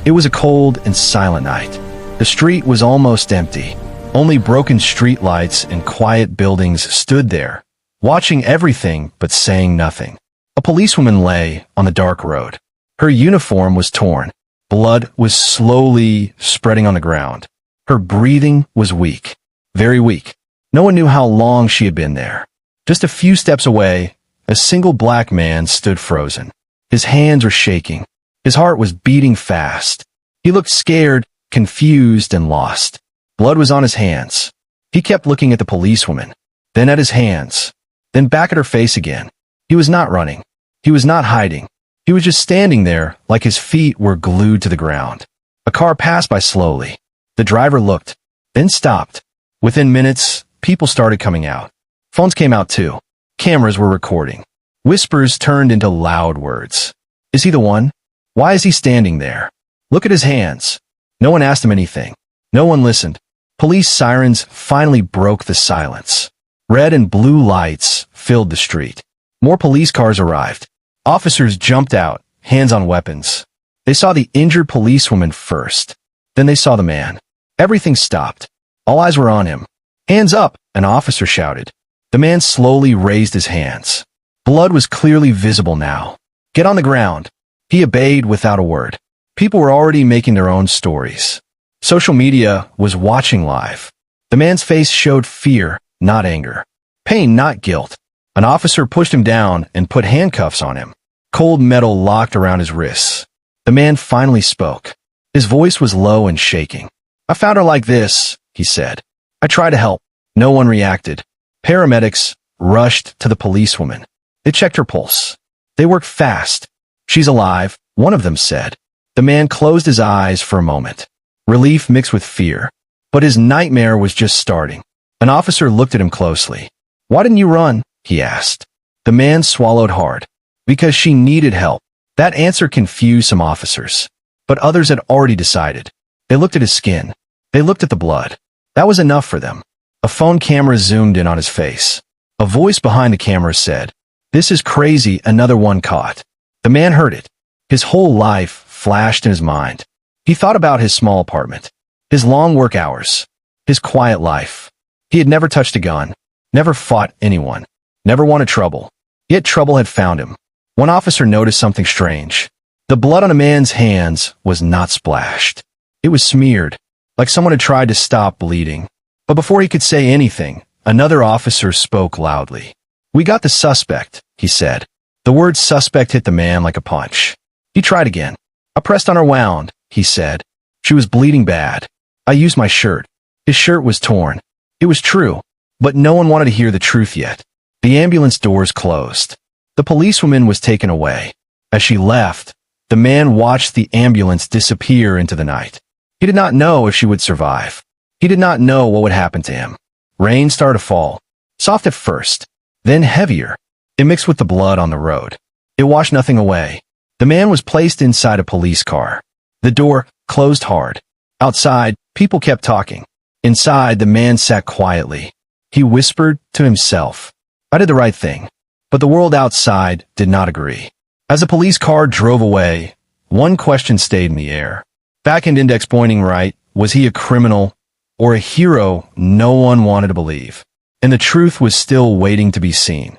It was a cold and silent night. The street was almost empty. Only broken street lights and quiet buildings stood there, watching everything but saying nothing. A policewoman lay on the dark road. Her uniform was torn. Blood was slowly spreading on the ground. Her breathing was weak, very weak. No one knew how long she had been there. Just a few steps away, a single black man stood frozen. His hands were shaking. His heart was beating fast. He looked scared, confused, and lost. Blood was on his hands. He kept looking at the policewoman, then at his hands, then back at her face again. He was not running. He was not hiding. He was just standing there like his feet were glued to the ground. A car passed by slowly. The driver looked, then stopped. Within minutes, people started coming out. Phones came out too. Cameras were recording. Whispers turned into loud words. Is he the one? Why is he standing there? Look at his hands. No one asked him anything. No one listened. Police sirens finally broke the silence. Red and blue lights filled the street. More police cars arrived. Officers jumped out, hands on weapons. They saw the injured policewoman first. Then they saw the man. Everything stopped. All eyes were on him. Hands up, an officer shouted. The man slowly raised his hands. Blood was clearly visible now. Get on the ground. He obeyed without a word. People were already making their own stories. Social media was watching live. The man's face showed fear, not anger. Pain, not guilt. An officer pushed him down and put handcuffs on him. Cold metal locked around his wrists. The man finally spoke. His voice was low and shaking. I found her like this, he said. I tried to help. No one reacted. Paramedics rushed to the policewoman. They checked her pulse. They worked fast. She's alive, one of them said. The man closed his eyes for a moment. Relief mixed with fear. But his nightmare was just starting. An officer looked at him closely. Why didn't you run? He asked. The man swallowed hard. Because she needed help. That answer confused some officers. But others had already decided. They looked at his skin. They looked at the blood. That was enough for them. A phone camera zoomed in on his face. A voice behind the camera said, "This is crazy, another one caught." The man heard it. His whole life flashed in his mind. He thought about his small apartment, his long work hours, his quiet life. He had never touched a gun, never fought anyone, never wanted trouble. Yet trouble had found him. One officer noticed something strange. The blood on a man's hands was not splashed. It was smeared, like someone had tried to stop bleeding. But before he could say anything, another officer spoke loudly. "We got the suspect," he said. The word suspect hit the man like a punch. He tried again. "I pressed on her wound," he said. "She was bleeding bad. I used my shirt." His shirt was torn. It was true, but no one wanted to hear the truth yet. The ambulance doors closed. The policewoman was taken away. As she left, the man watched the ambulance disappear into the night. He did not know if she would survive. He did not know what would happen to him. Rain started to fall, soft at first, then heavier. It mixed with the blood on the road. It washed nothing away. The man was placed inside a police car. The door closed hard. Outside, people kept talking. Inside, the man sat quietly. He whispered to himself, "I did the right thing." But the world outside did not agree. As the police car drove away, one question stayed in the air. Back-end index pointing right. Was he a criminal or a hero no one wanted to believe? And the truth was still waiting to be seen.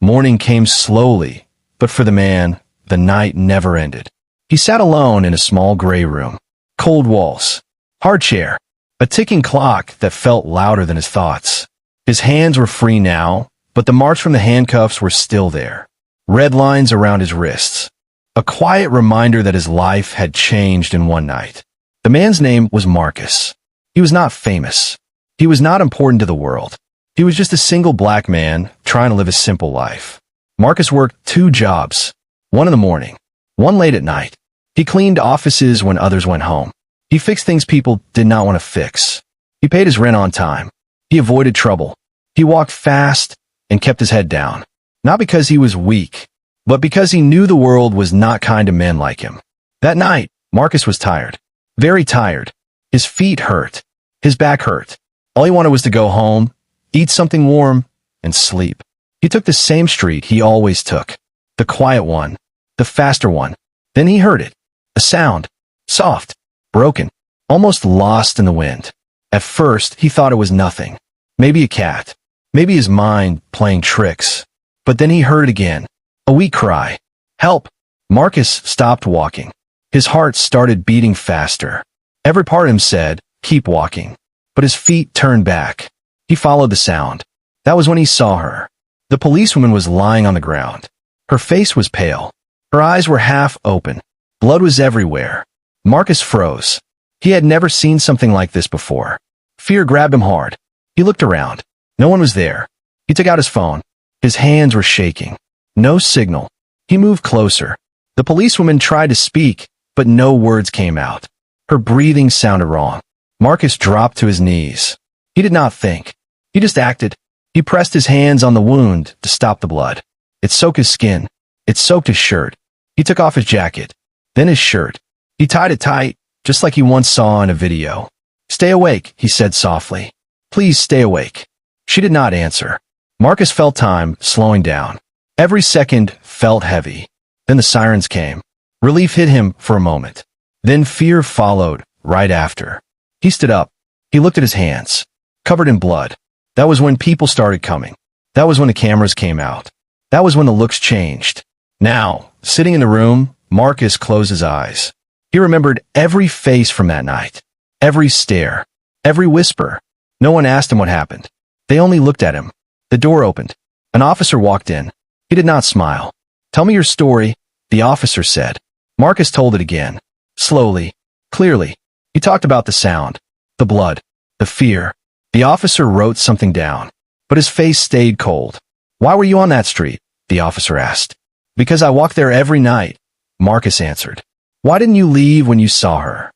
Morning came slowly, but for the man, the night never ended. He sat alone in a small gray room. Cold walls, hard chair, a ticking clock that felt louder than his thoughts. His hands were free now, but the marks from the handcuffs were still there. Red lines around his wrists. A quiet reminder that his life had changed in one night. The man's name was Marcus. He was not famous. He was not important to the world. He was just a single black man trying to live a simple life. Marcus worked 2 jobs, one in the morning, one late at night. He cleaned offices when others went home. He fixed things people did not want to fix. He paid his rent on time. He avoided trouble. He walked fast and kept his head down. Not because he was weak, but because he knew the world was not kind to men like him. That night, Marcus was tired. Very tired. His feet hurt. His back hurt. All he wanted was to go home, eat something warm, and sleep. He took the same street he always took. The quiet one. The faster one. Then he heard it. A sound. Soft, broken, almost lost in the wind. At first, he thought it was nothing. Maybe a cat. Maybe his mind playing tricks. But then he heard again. A weak cry. Help! Marcus stopped walking. His heart started beating faster. Every part of him said, keep walking. But his feet turned back. He followed the sound. That was when he saw her. The policewoman was lying on the ground. Her face was pale. Her eyes were half open. Blood was everywhere. Marcus froze. He had never seen something like this before. Fear grabbed him hard. He looked around. No one was there. He took out his phone. His hands were shaking. No signal. He moved closer. The policewoman tried to speak, but no words came out. Her breathing sounded wrong. Marcus dropped to his knees. He did not think. He just acted. He pressed his hands on the wound to stop the blood. It soaked his skin. It soaked his shirt. He took off his jacket. Then his shirt. He tied it tight, just like he once saw in a video. Stay awake, he said softly. Please stay awake. She did not answer. Marcus felt time slowing down. Every second felt heavy. Then the sirens came. Relief hit him for a moment. Then fear followed right after. He stood up. He looked at his hands, covered in blood. That was when people started coming. That was when the cameras came out. That was when the looks changed. Now, sitting in the room, Marcus closed his eyes. He remembered every face from that night. Every stare. Every whisper. No one asked him what happened. They only looked at him. The door opened. An officer walked in. He did not smile. Tell me your story, the officer said. Marcus told it again. Slowly. Clearly. He talked about the sound. The blood. The fear. The officer wrote something down. But his face stayed cold. Why were you on that street? The officer asked. Because I walk there every night, Marcus answered. Why didn't you leave when you saw her?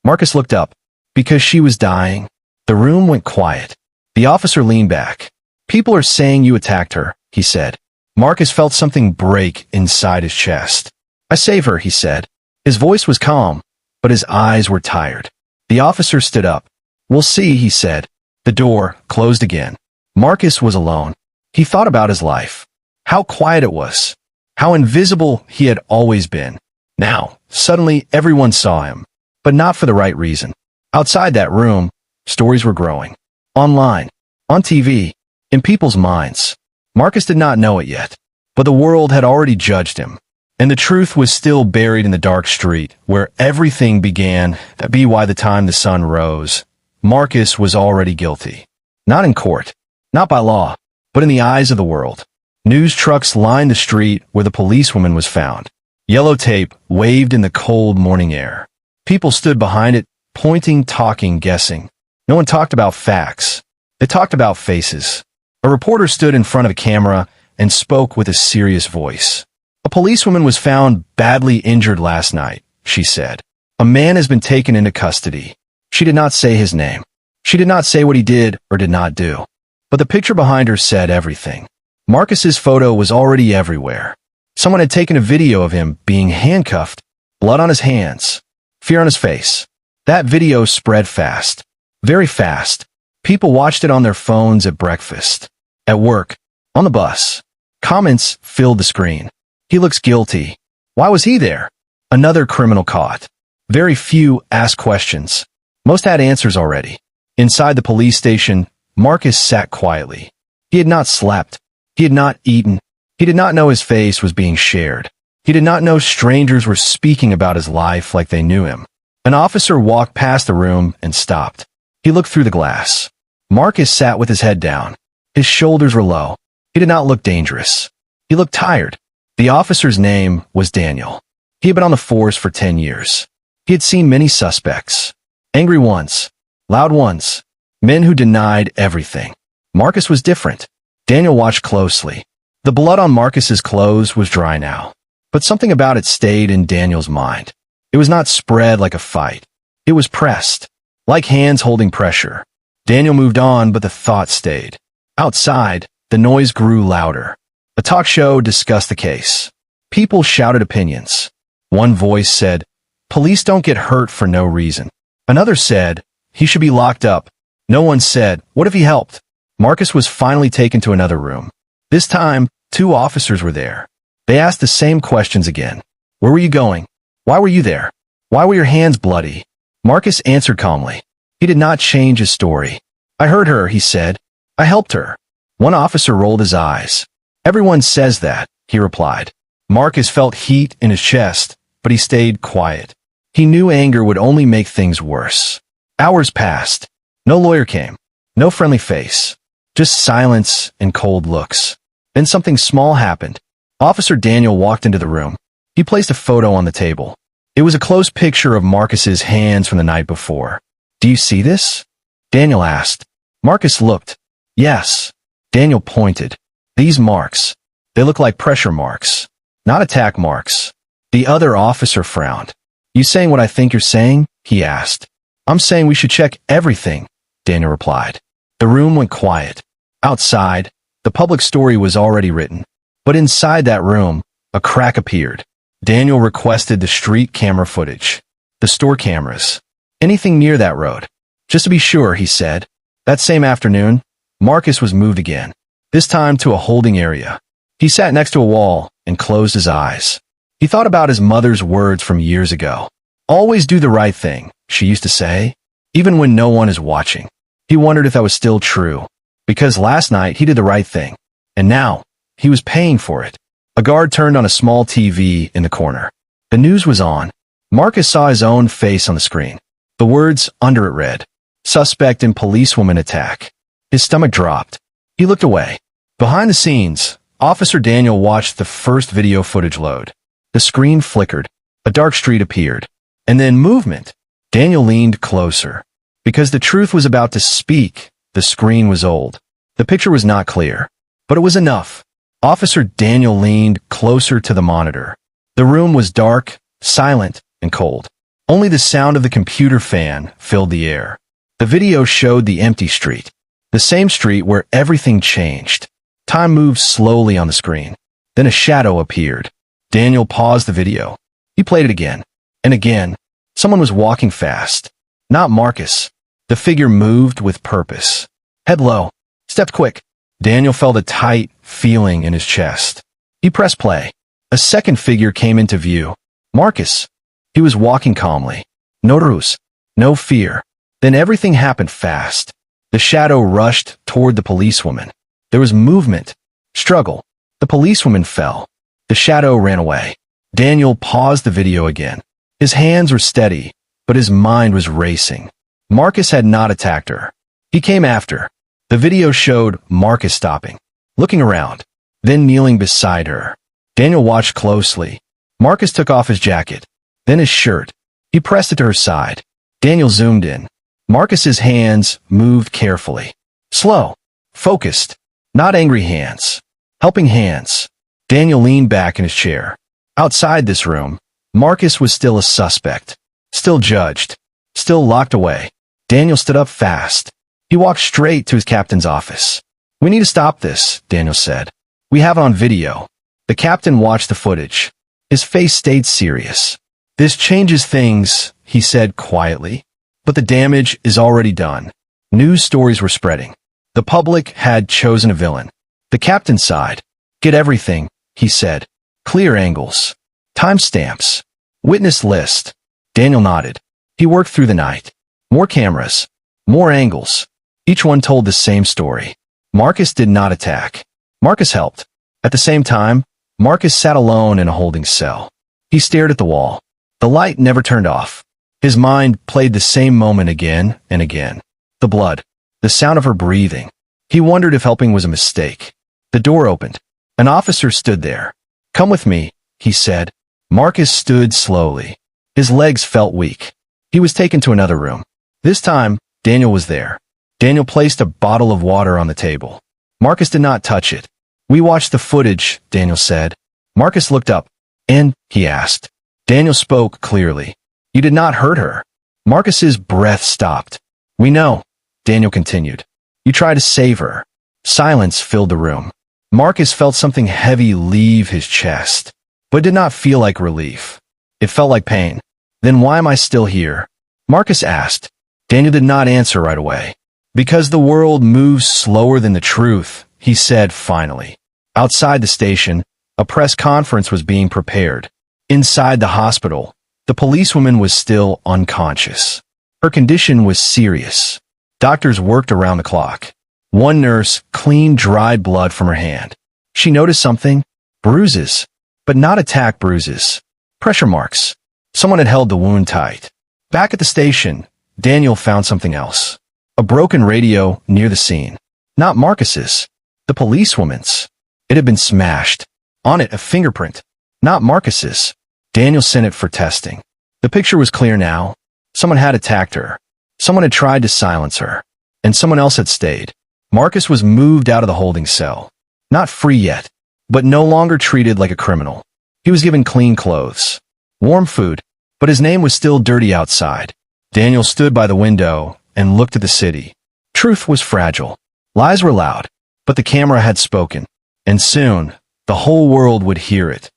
Marcus looked up. Because she was dying. The room went quiet. The officer leaned back. People are saying you attacked her, he said. Marcus felt something break inside his chest. I saved her, he said. His voice was calm, but his eyes were tired. The officer stood up. We'll see, he said. The door closed again. Marcus was alone. He thought about his life. How quiet it was. How invisible he had always been. Now, suddenly everyone saw him, but not for the right reason. Outside that room, stories were growing. Online, on TV, in people's minds. Marcus did not know it yet, but the world had already judged him. And the truth was still buried in the dark street, where everything began to be by the time the sun rose. Marcus was already guilty. Not in court, not by law, but in the eyes of the world. News trucks lined the street where the policewoman was found. Yellow tape waved in the cold morning air. People stood behind it, pointing, talking, guessing. No one talked about facts. They talked about faces. A reporter stood in front of a camera and spoke with a serious voice. A policewoman was found badly injured last night, she said. A man has been taken into custody. She did not say his name. She did not say what he did or did not do. But the picture behind her said everything. Marcus's photo was already everywhere. Someone had taken a video of him being handcuffed, blood on his hands, fear on his face. That video spread fast. Very fast. People watched it on their phones at breakfast, at work, on the bus. Comments filled the screen. He looks guilty. Why was he there? Another criminal caught. Very few asked questions. Most had answers already. Inside the police station, Marcus sat quietly. He had not slept. He had not eaten. He did not know his face was being shared. He did not know strangers were speaking about his life like they knew him. An officer walked past the room and stopped. He looked through the glass. Marcus sat with his head down. His shoulders were low. He did not look dangerous. He looked tired. The officer's name was Daniel. He had been on the force for 10 years. He had seen many suspects. Angry ones. Loud ones. Men who denied everything. Marcus was different. Daniel watched closely. The blood on Marcus's clothes was dry now. But something about it stayed in Daniel's mind. It was not spread like a fight. It was pressed. Like hands holding pressure. Daniel moved on, but the thought stayed. Outside, the noise grew louder. A talk show discussed the case. People shouted opinions. One voice said, "Police don't get hurt for no reason." Another said, "He should be locked up." No one said, "What if he helped?" Marcus was finally taken to another room. This time, 2 officers were there. They asked the same questions again. Where were you going? Why were you there? Why were your hands bloody? Marcus answered calmly. He did not change his story. I heard her, he said. I helped her. One officer rolled his eyes. Everyone says that, he replied. Marcus felt heat in his chest, but he stayed quiet. He knew anger would only make things worse. Hours passed. No lawyer came. No friendly face. Just silence and cold looks. Then something small happened. Officer Daniel walked into the room. He placed a photo on the table. It was a close picture of Marcus's hands from the night before. Do you see this? Daniel asked. Marcus looked. Yes. Daniel pointed. These marks. They look like pressure marks. Not attack marks. The other officer frowned. You saying what I think you're saying? He asked. I'm saying we should check everything, Daniel replied. The room went quiet. Outside, the public story was already written. But inside that room, a crack appeared. Daniel requested the street camera footage. The store cameras. Anything near that road. Just to be sure, he said. That same afternoon, Marcus was moved again. This time to a holding area. He sat next to a wall and closed his eyes. He thought about his mother's words from years ago. Always do the right thing, she used to say, even when no one is watching. He wondered if that was still true, because last night he did the right thing, and now he was paying for it. A guard turned on a small TV in the corner. The news was on. Marcus saw his own face on the screen. The words under it read, "Suspect in Policewoman attack." His stomach dropped. He looked away. Behind the scenes, Officer Daniel watched the first video footage load. The screen flickered. A dark street appeared. And then movement. Daniel leaned closer. Because the truth was about to speak, the screen was old. The picture was not clear. But it was enough. Officer Daniel leaned closer to the monitor. The room was dark, silent, and cold. Only the sound of the computer fan filled the air. The video showed the empty street. The same street where everything changed. Time moved slowly on the screen. Then a shadow appeared. Daniel paused the video. He played it again. And again. Someone was walking fast. Not Marcus. The figure moved with purpose. Head low. Stepped quick. Daniel felt a tight feeling in his chest. He pressed play. A second figure came into view. Marcus. He was walking calmly. No ruse. No fear. Then everything happened fast. The shadow rushed toward the policewoman. There was movement. Struggle. The policewoman fell. The shadow ran away. Daniel paused the video again. His hands were steady, but his mind was racing. Marcus had not attacked her. He came after. The video showed Marcus stopping, looking around, then kneeling beside her. Daniel watched closely. Marcus took off his jacket, then his shirt. He pressed it to her side. Daniel zoomed in. Marcus's hands moved carefully. Slow. Focused. Not angry hands. Helping hands. Daniel leaned back in his chair. Outside this room, Marcus was still a suspect. Still judged. Still locked away. Daniel stood up fast. He walked straight to his captain's office. We need to stop this, Daniel said. We have it on video. The captain watched the footage. His face stayed serious. This changes things, he said quietly. But the damage is already done. News stories were spreading. The public had chosen a villain. The captain sighed. Get everything, he said. Clear angles. Timestamps. Witness list. Daniel nodded. He worked through the night. More cameras. More angles. Each one told the same story. Marcus did not attack. Marcus helped. At the same time, Marcus sat alone in a holding cell. He stared at the wall. The light never turned off. His mind played the same moment again and again. The blood. The sound of her breathing. He wondered if helping was a mistake. The door opened. An officer stood there. Come with me, he said. Marcus stood slowly. His legs felt weak. He was taken to another room. This time, Daniel was there. Daniel placed a bottle of water on the table. Marcus did not touch it. We watched the footage, Daniel said. Marcus looked up. And, he asked. Daniel spoke clearly. You did not hurt her. Marcus's breath stopped. We know, Daniel continued. You tried to save her. Silence filled the room. Marcus felt something heavy leave his chest, but it did not feel like relief. It felt like pain. Then why am I still here? Marcus asked. Daniel did not answer right away. Because the world moves slower than the truth, he said finally. Outside the station, a press conference was being prepared. Inside the hospital, The policewoman was still unconscious. Her condition was serious. Doctors worked around the clock. One nurse cleaned dried blood from her hand. She noticed something. Bruises. But not attack bruises. Pressure marks. Someone had held the wound tight. Back at the station, Daniel found something else. A broken radio near the scene. Not Marcus's. The policewoman's. It had been smashed. On it, a fingerprint. Not Marcus's. Daniel sent it for testing. The picture was clear now. Someone had attacked her. Someone had tried to silence her. And someone else had stayed. Marcus was moved out of the holding cell. Not free yet, but no longer treated like a criminal. He was given clean clothes. Warm food, but his name was still dirty outside. Daniel stood by the window and looked at the city. Truth was fragile. Lies were loud, but the camera had spoken. And soon, the whole world would hear it.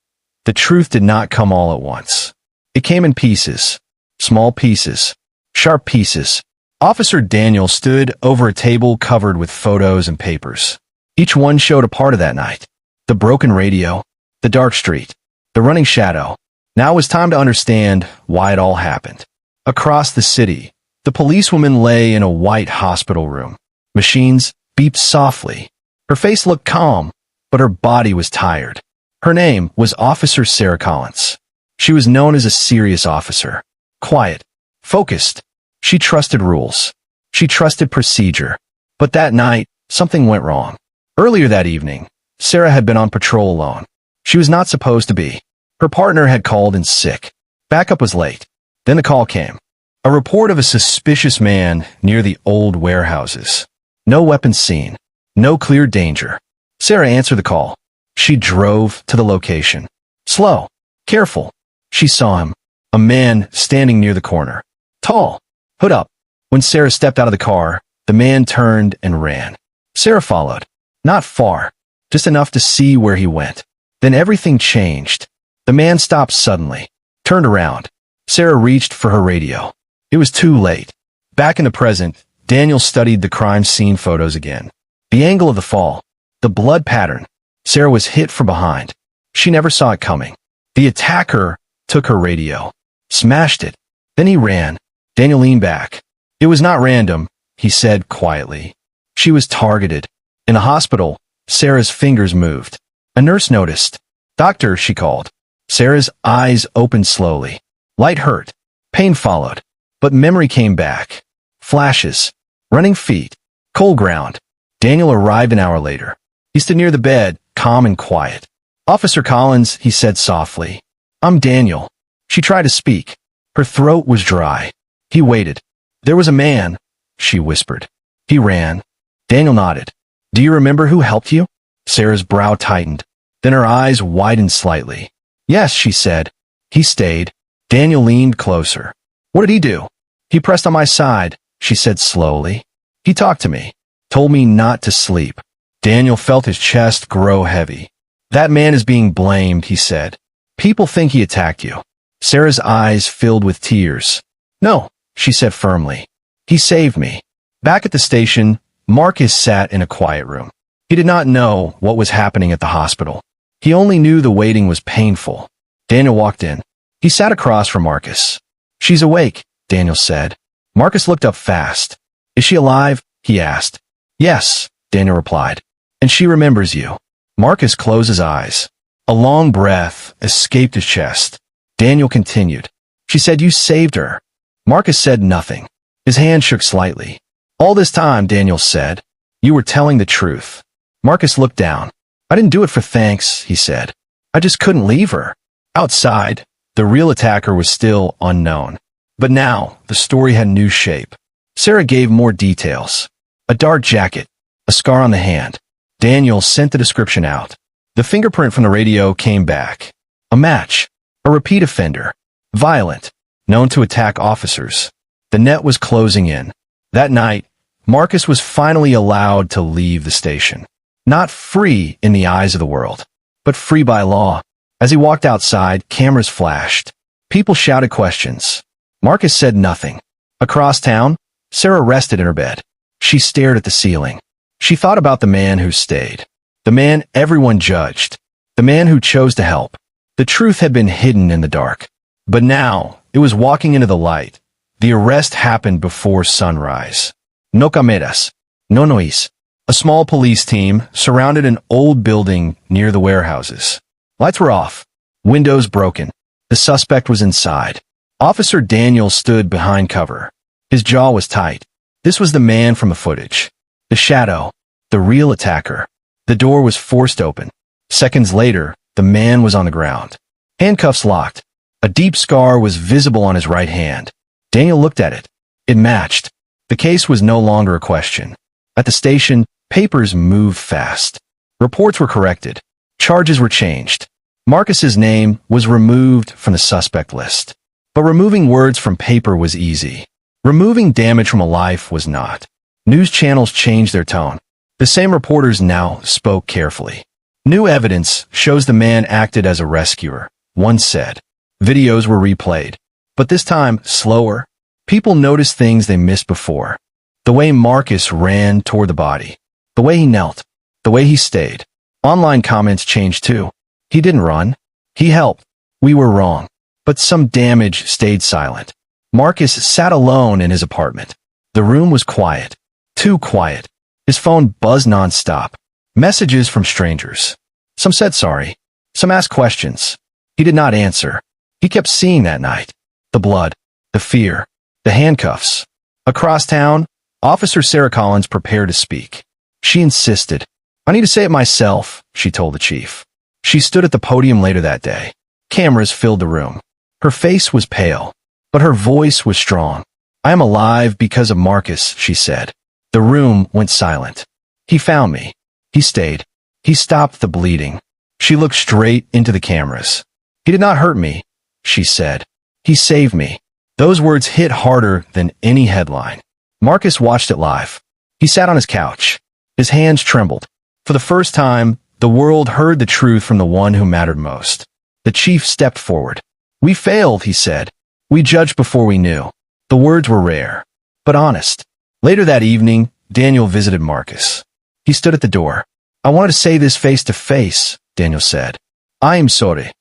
The truth did not come all at once. It came in pieces. Small pieces. Sharp pieces. Officer Daniel stood over a table covered with photos and papers. Each one showed a part of that night. The broken radio, the dark street, the running shadow. Now it was time to understand why it all happened. Across the city, the policewoman lay in a white hospital room. Machines beeped softly. Her face looked calm, but her body was tired. Her name was Officer Sarah Collins. She was known as a serious officer. Quiet. Focused. She trusted rules. She trusted procedure. But that night, something went wrong. Earlier that evening, Sarah had been on patrol alone. She was not supposed to be. Her partner had called in sick. Backup was late. Then the call came. A report of a suspicious man near the old warehouses. No weapons seen. No clear danger. Sarah answered the call. She drove to the location. Slow. Careful. She saw him. A man standing near the corner. Tall. Hood up. When Sarah stepped out of the car, the man turned and ran. Sarah followed. Not far. Just enough to see where he went. Then everything changed. The man stopped suddenly. Turned around. Sarah reached for her radio. It was too late. Back in the present, Daniel studied the crime scene photos again. The angle of the fall. The blood pattern. Sarah was hit from behind. She never saw it coming. The attacker took her radio. Smashed it. Then he ran. Daniel leaned back. It was not random, he said quietly. She was targeted. In the hospital, Sarah's fingers moved. A nurse noticed. Doctor, she called. Sarah's eyes opened slowly. Light hurt. Pain followed. But memory came back. Flashes. Running feet. Cold ground. Daniel arrived an hour later. He stood near the bed, calm and quiet. Officer Collins, he said softly. I'm Daniel. She tried to speak. Her throat was dry. He waited. There was a man, she whispered. He ran. Daniel nodded. Do you remember who helped you? Sarah's brow tightened. Then her eyes widened slightly. Yes, she said. He stayed. Daniel leaned closer. What did he do? He pressed on my side, she said slowly. He talked to me. Told me not to sleep. Daniel felt his chest grow heavy. That man is being blamed, he said. People think he attacked you. Sarah's eyes filled with tears. No, she said firmly. He saved me. Back at the station, Marcus sat in a quiet room. He did not know what was happening at the hospital. He only knew the waiting was painful. Daniel walked in. He sat across from Marcus. She's awake, Daniel said. Marcus looked up fast. Is she alive? He asked. Yes, Daniel replied. And she remembers you. Marcus closed his eyes. A long breath escaped his chest. Daniel continued. She said you saved her. Marcus said nothing. His hand shook slightly. All this time, Daniel said, you were telling the truth. Marcus looked down. I didn't do it for thanks, he said. I just couldn't leave her. Outside, the real attacker was still unknown. But now, the story had new shape. Sarah gave more details. A dark jacket, a scar on the hand. Daniel sent the description out. The fingerprint from the radio came back. A match. A repeat offender. Violent. Known to attack officers. The net was closing in. That night, Marcus was finally allowed to leave the station. Not free in the eyes of the world, but free by law. As he walked outside, cameras flashed. People shouted questions. Marcus said nothing. Across town, Sarah rested in her bed. She stared at the ceiling. She thought about the man who stayed. The man everyone judged. The man who chose to help. The truth had been hidden in the dark. But now, It was walking into the light. The arrest happened before sunrise. No cameras. No noise. A small police team surrounded an old building near the warehouses. Lights were off. Windows broken. The suspect was inside. Officer Daniel stood behind cover. His jaw was tight. This was the man from the footage. The shadow. The real attacker. The door was forced open. Seconds later, the man was on the ground. Handcuffs locked. A deep scar was visible on his right hand. Daniel looked at it. It matched. The case was no longer a question. At the station, papers moved fast. Reports were corrected. Charges were changed. Marcus's name was removed from the suspect list. But removing words from paper was easy. Removing damage from a life was not. News channels changed their tone. The same reporters now spoke carefully. New evidence shows the man acted as a rescuer, one said. Videos were replayed. But this time, slower. People noticed things they missed before. The way Marcus ran toward the body. The way he knelt. The way he stayed. Online comments changed too. He didn't run. He helped. We were wrong. But some damage stayed silent. Marcus sat alone in his apartment. The room was quiet. Too quiet. His phone buzzed nonstop. Messages from strangers. Some said sorry. Some asked questions. He did not answer. He kept seeing that night. The blood. The fear. The handcuffs. Across town, Officer Sarah Collins prepared to speak. She insisted. I need to say it myself, she told the chief. She stood at the podium later that day. Cameras filled the room. Her face was pale, but her voice was strong. I am alive because of Marcus, she said. The room went silent. He found me. He stayed. He stopped the bleeding. She looked straight into the cameras. He did not hurt me, she said. He saved me. Those words hit harder than any headline. Marcus watched it live. He sat on his couch. His hands trembled. For the first time, the world heard the truth from the one who mattered most. The chief stepped forward. We failed, he said. We judged before we knew. The words were rare, but honest. Later that evening, Daniel visited Marcus. He stood at the door. I wanted to say this face to face, Daniel said. I am sorry.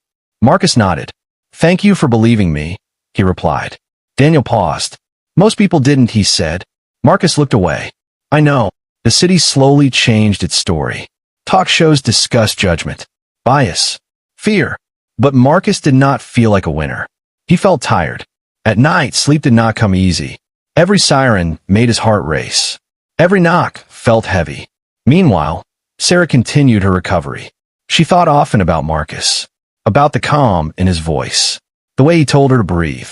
Marcus nodded. Thank you for believing me, he replied. Daniel paused. Most people didn't, he said. Marcus looked away. I know. The city slowly changed its story. Talk shows discussed judgment, bias, fear. But Marcus did not feel like a winner. He felt tired. At night, sleep did not come easy. Every siren made his heart race. Every knock felt heavy. Meanwhile, Sarah continued her recovery. She thought often about Marcus, about the calm in his voice, the way he told her to breathe.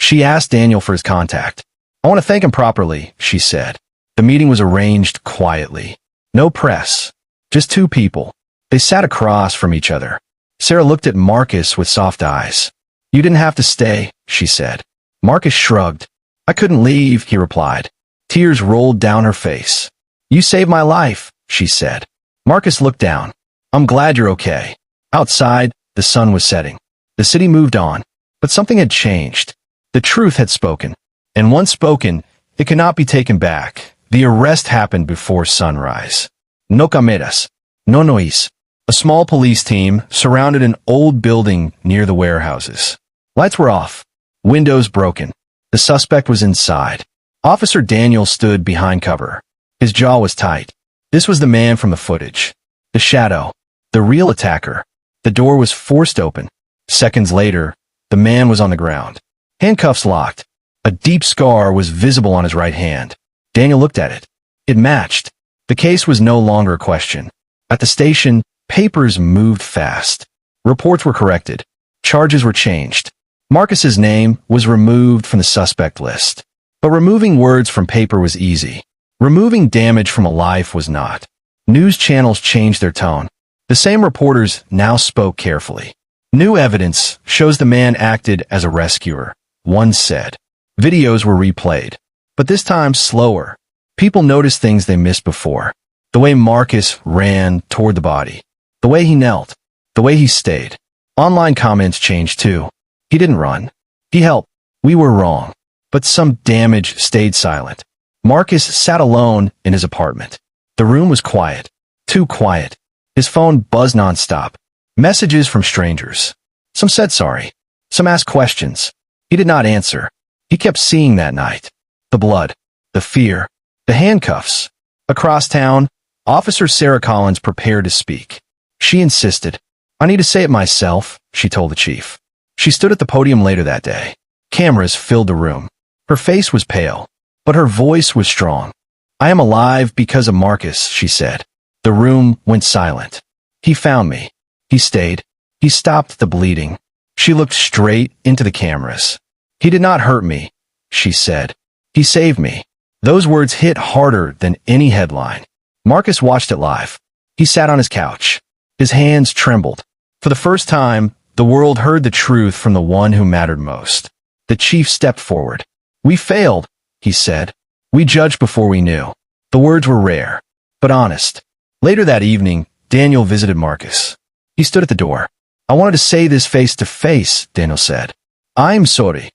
She asked Daniel for his contact. I want to thank him properly, she said. The meeting was arranged quietly. No press. Just two people. They sat across from each other. Sarah looked at Marcus with soft eyes. You didn't have to stay, she said. Marcus shrugged. I couldn't leave, he replied. Tears rolled down her face. You saved my life, she said. Marcus looked down. I'm glad you're okay. Outside, the sun was setting. The city moved on, but something had changed. The truth had spoken. And once spoken, it could not be taken back. The arrest happened before sunrise. No cameras. No noise. A small police team surrounded an old building near the warehouses. Lights were off. Windows broken. The suspect was inside. Officer Daniel stood behind cover. His jaw was tight. This was the man from the footage. The shadow. The real attacker. The door was forced open. Seconds later, the man was on the ground. Handcuffs locked. A deep scar was visible on his right hand. Daniel looked at it. It matched. The case was no longer a question. At the station, papers moved fast. Reports were corrected. Charges were changed. Marcus's name was removed from the suspect list. But removing words from paper was easy. Removing damage from a life was not. News channels changed their tone. The same reporters now spoke carefully. New evidence shows the man acted as a rescuer, one said. Videos were replayed. But this time slower. People noticed things they missed before. The way Marcus ran toward the body. The way he knelt. The way he stayed. Online comments changed too. He didn't run. He helped. We were wrong. But some damage stayed silent. Marcus sat alone in his apartment. The room was quiet. Too quiet. His phone buzzed nonstop. Messages from strangers. Some said sorry. Some asked questions. He did not answer. He kept seeing that night. The blood, the fear, the handcuffs. Across town, Officer Sarah Collins prepared to speak. She insisted. "I need to say it myself," she told the chief. She stood at the podium later that day. Cameras filled the room. Her face was pale, but her voice was strong. "I am alive because of Marcus," she said. The room went silent. "He found me. He stayed. He stopped the bleeding." She looked straight into the cameras. "He did not hurt me," she said. "He saved me." Those words hit harder than any headline. Marcus watched it live. He sat on his couch. His hands trembled. For the first time, the world heard the truth from the one who mattered most. The chief stepped forward. "We failed," he said. "We judged before we knew." The words were rare, but honest. Later that evening, Daniel visited Marcus. He stood at the door. "I wanted to say this face to face," Daniel said. "I'm sorry."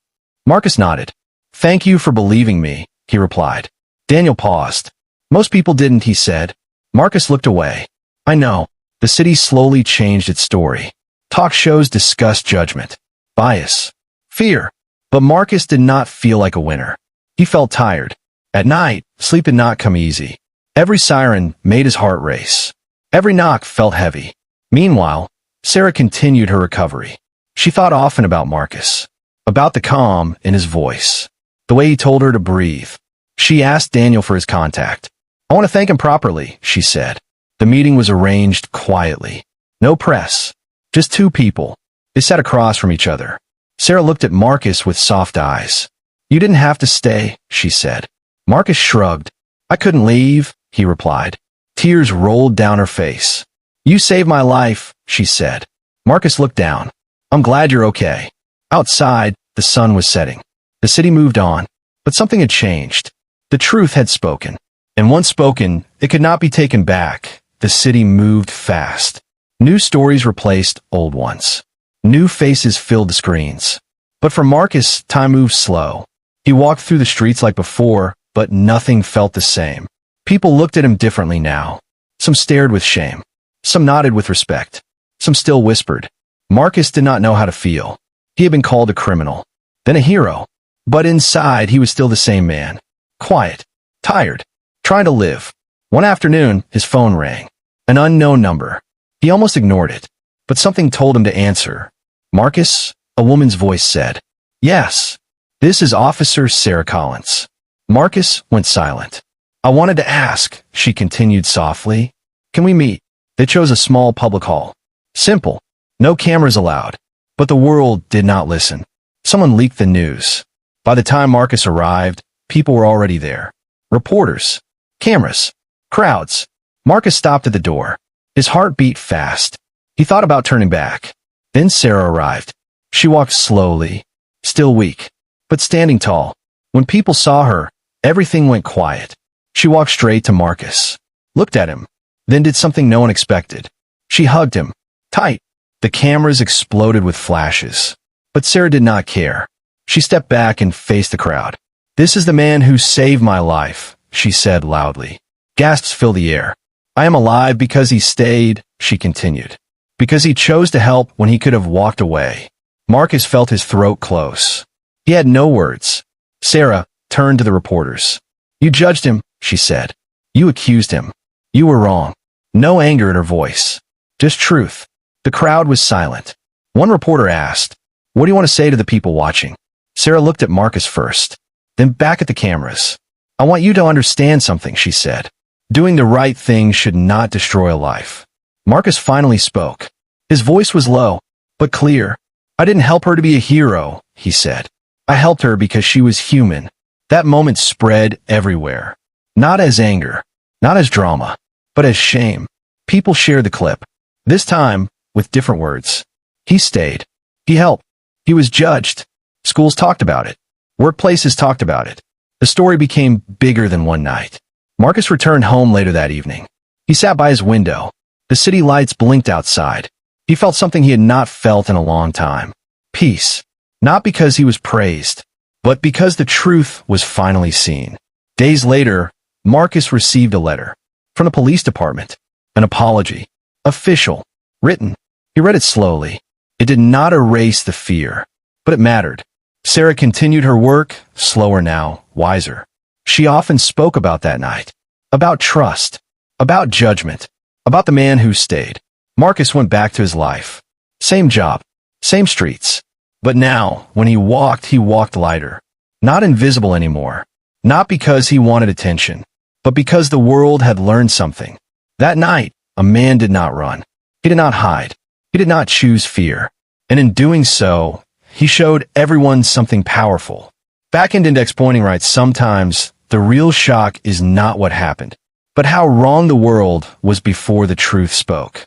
Marcus nodded. "Thank you for believing me," he replied. Daniel paused. "Most people didn't," he said. Marcus looked away. "I know." The city slowly changed its story. Talk shows discussed judgment, bias, fear. But Marcus did not feel like a winner. He felt tired. At night, sleep did not come easy. Every siren made his heart race. Every knock felt heavy. Meanwhile, Sarah continued her recovery. She thought often about Marcus, about the calm in his voice, the way he told her to breathe. She asked Daniel for his contact. "I want to thank him properly," she said. The meeting was arranged quietly. No press. Just two people. They sat across from each other. Sarah looked at Marcus with soft eyes. "You didn't have to stay," she said. Marcus shrugged. "I couldn't leave," he replied. Tears rolled down her face. "You saved my life," she said. Marcus looked down. "I'm glad you're okay." Outside, the sun was setting. The city moved on, but something had changed. The truth had spoken. And once spoken, it could not be taken back. The city moved fast. New stories replaced old ones. New faces filled the screens. But for Marcus, time moved slow. He walked through the streets like before, but nothing felt the same. People looked at him differently now. Some stared with shame. Some nodded with respect. Some still whispered. Marcus did not know how to feel. He had been called a criminal, then a hero. But inside, he was still the same man. Quiet, tired, trying to live. One afternoon, his phone rang. An unknown number. He almost ignored it, but something told him to answer. "Marcus?" a woman's voice said. "Yes. This is Officer Sarah Collins." Marcus went silent. "I wanted to ask," she continued softly. "Can we meet?" They chose a small public hall. Simple. No cameras allowed. But the world did not listen. Someone leaked the news. By the time Marcus arrived, people were already there. Reporters. Cameras. Crowds. Marcus stopped at the door. His heart beat fast. He thought about turning back. Then Sarah arrived. She walked slowly, still weak, but standing tall. When people saw her, everything went quiet. She walked straight to Marcus, looked at him, then did something no one expected. She hugged him, tight. The cameras exploded with flashes. But Sarah did not care. She stepped back and faced the crowd. "This is the man who saved my life," she said loudly. Gasps filled the air. "I am alive because he stayed," she continued. "Because he chose to help when he could have walked away." Marcus felt his throat close. He had no words. Sarah turned to the reporters. "You judged him," she said. "You accused him. You were wrong." No anger in her voice. Just truth. The crowd was silent. One reporter asked, "What do you want to say to the people watching?" Sarah looked at Marcus first, then back at the cameras. "I want you to understand something," she said. "Doing the right thing should not destroy a life." Marcus finally spoke. His voice was low, but clear. "I didn't help her to be a hero," he said. "I helped her because she was human." That moment spread everywhere. Not as anger, not as drama, but as shame. People shared the clip. This time, with different words. He stayed. He helped. He was judged. Schools talked about it. Workplaces talked about it. The story became bigger than one night. Marcus returned home later that evening. He sat by his window. The city lights blinked outside. He felt something he had not felt in a long time. Peace. Not because he was praised, but because the truth was finally seen. Days later, Marcus received a letter from the police department. An apology. Official. Written. He read it slowly. It did not erase the fear, but it mattered. Sarah continued her work, slower now, wiser. She often spoke about that night. About trust. About judgment. About the man who stayed. Marcus went back to his life. Same job. Same streets. But now, when he walked lighter. Not invisible anymore. Not because he wanted attention, but because the world had learned something. That night, a man did not run. He did not hide. He did not choose fear. And in doing so, he showed everyone something powerful. Back-end index pointing writes, sometimes the real shock is not what happened, but how wrong the world was before the truth spoke.